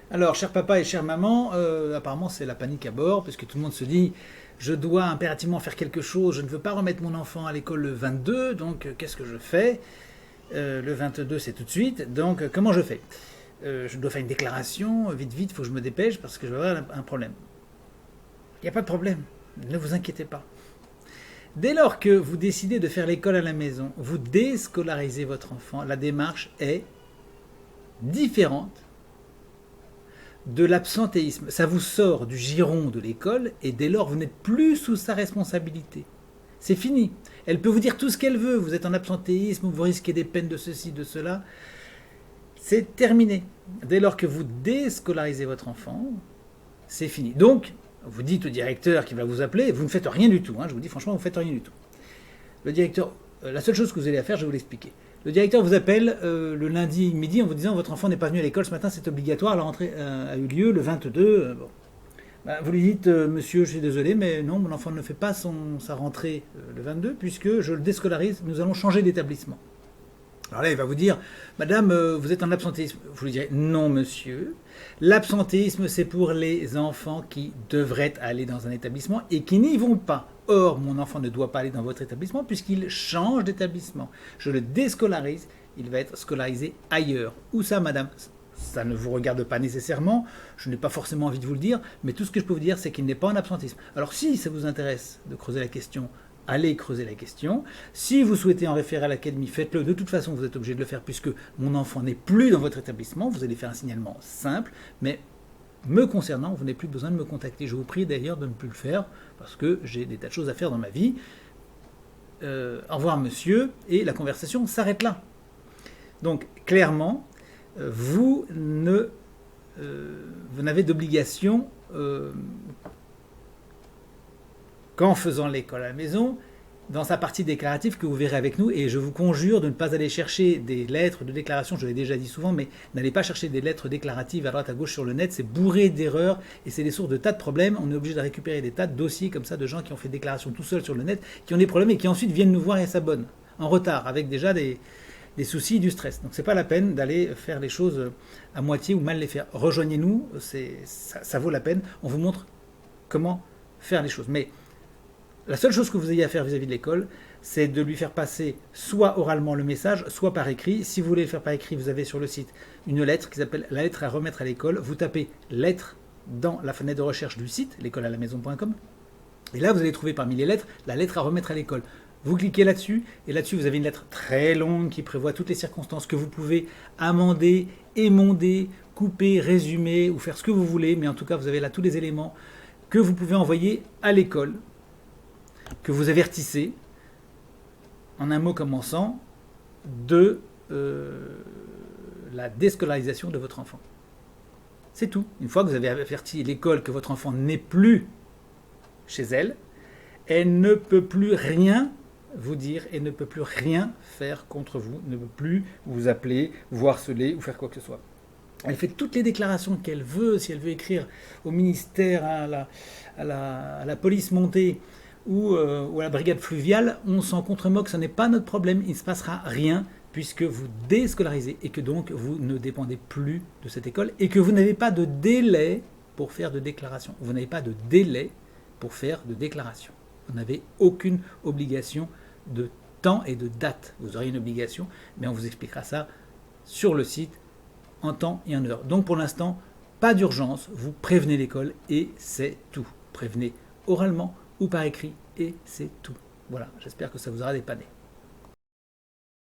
Alors, cher papa et chère maman, apparemment c'est la panique à bord, parce que tout le monde se dit, je dois impérativement faire quelque chose, je ne veux pas remettre mon enfant à l'école le 22, donc qu'est-ce que je fais? Le 22 c'est tout de suite, donc comment je fais? Je dois faire une déclaration, vite vite, il faut que je me dépêche, parce que je vais avoir un problème. Il n'y a pas de problème, ne vous inquiétez pas. Dès lors que vous décidez de faire l'école à la maison, vous déscolarisez votre enfant, la démarche est différente de l'absentéisme. Ça vous sort du giron de l'école et dès lors vous n'êtes plus sous sa responsabilité. C'est fini. Elle peut vous dire tout ce qu'elle veut. Vous êtes en absentéisme, vous risquez des peines de ceci, de cela. C'est terminé. Dès lors que vous déscolarisez votre enfant, c'est fini. Donc, vous dites au directeur qui va vous appeler, vous ne faites rien du tout. Je vous dis franchement, vous ne faites rien du tout. Le directeur, la seule chose que vous allez faire, je vais vous l'expliquer. Le directeur vous appelle le lundi midi en vous disant votre enfant n'est pas venu à l'école ce matin, c'est obligatoire, la rentrée a eu lieu le 22. Bon. Vous lui dites monsieur, je suis désolé, mais non, mon enfant ne fait pas sa rentrée le 22 puisque je le déscolarise, nous allons changer d'établissement. Alors là, il va vous dire, madame, vous êtes en absentéisme. Vous lui direz, non, monsieur. L'absentéisme, c'est pour les enfants qui devraient aller dans un établissement et qui n'y vont pas. Or, mon enfant ne doit pas aller dans votre établissement puisqu'il change d'établissement. Je le déscolarise, il va être scolarisé ailleurs. Où ça, madame? Ça ne vous regarde pas nécessairement, je n'ai pas forcément envie de vous le dire, mais tout ce que je peux vous dire, c'est qu'il n'est pas en absentéisme. Alors si ça vous intéresse de creuser la question, allez creuser la question. Si vous souhaitez en référer à l'académie, faites-le. De toute façon, vous êtes obligé de le faire puisque mon enfant n'est plus dans votre établissement. Vous allez faire un signalement simple, mais me concernant, vous n'avez plus besoin de me contacter. Je vous prie d'ailleurs de ne plus le faire parce que j'ai des tas de choses à faire dans ma vie. Au revoir monsieur, et la conversation s'arrête là. Donc clairement, vous n'avez d'obligation qu'en faisant l'école à la maison, dans sa partie déclarative que vous verrez avec nous, et je vous conjure de ne pas aller chercher des lettres de déclaration, je l'ai déjà dit souvent, mais n'allez pas chercher des lettres déclaratives à droite à gauche sur le net, c'est bourré d'erreurs, et c'est des sources de tas de problèmes. On est obligé de récupérer des tas de dossiers comme ça de gens qui ont fait déclaration tout seuls sur le net, qui ont des problèmes et qui ensuite viennent nous voir et s'abonnent, en retard, avec déjà des soucis, du stress. Donc c'est pas la peine d'aller faire les choses à moitié ou mal les faire. Rejoignez-nous, ça vaut la peine, on vous montre comment faire les choses. Mais la seule chose que vous ayez à faire vis-à-vis de l'école, c'est de lui faire passer soit oralement le message, soit par écrit. Si vous voulez le faire par écrit, vous avez sur le site une lettre qui s'appelle la lettre à remettre à l'école. Vous tapez lettre dans la fenêtre de recherche du site, l'écolealamaison.com. Et là, vous allez trouver parmi les lettres, la lettre à remettre à l'école. Vous cliquez là-dessus, et là-dessus, vous avez une lettre très longue qui prévoit toutes les circonstances que vous pouvez amender, émonder, couper, résumer, ou faire ce que vous voulez. Mais en tout cas, vous avez là tous les éléments que vous pouvez envoyer à l'école, que vous avertissez, en un mot commençant, de la déscolarisation de votre enfant. C'est tout. Une fois que vous avez averti l'école que votre enfant n'est plus chez elle, elle ne peut plus rien vous dire et ne peut plus rien faire contre vous, ne peut plus vous appeler, vous harceler ou faire quoi que ce soit. Elle fait toutes les déclarations qu'elle veut, si elle veut écrire au ministère, à la police montée, ou à la brigade fluviale, on s'en contre-moque, ce n'est pas notre problème, il ne se passera rien puisque vous déscolarisez et que donc vous ne dépendez plus de cette école et que vous n'avez pas de délai pour faire de déclaration. Vous n'avez pas de délai pour faire de déclaration. Vous n'avez aucune obligation de temps et de date. Vous aurez une obligation, mais on vous expliquera ça sur le site en temps et en heure. Donc pour l'instant, pas d'urgence, vous prévenez l'école et c'est tout. Prévenez oralement ou par écrit, et c'est tout. Voilà, j'espère que ça vous aura dépanné.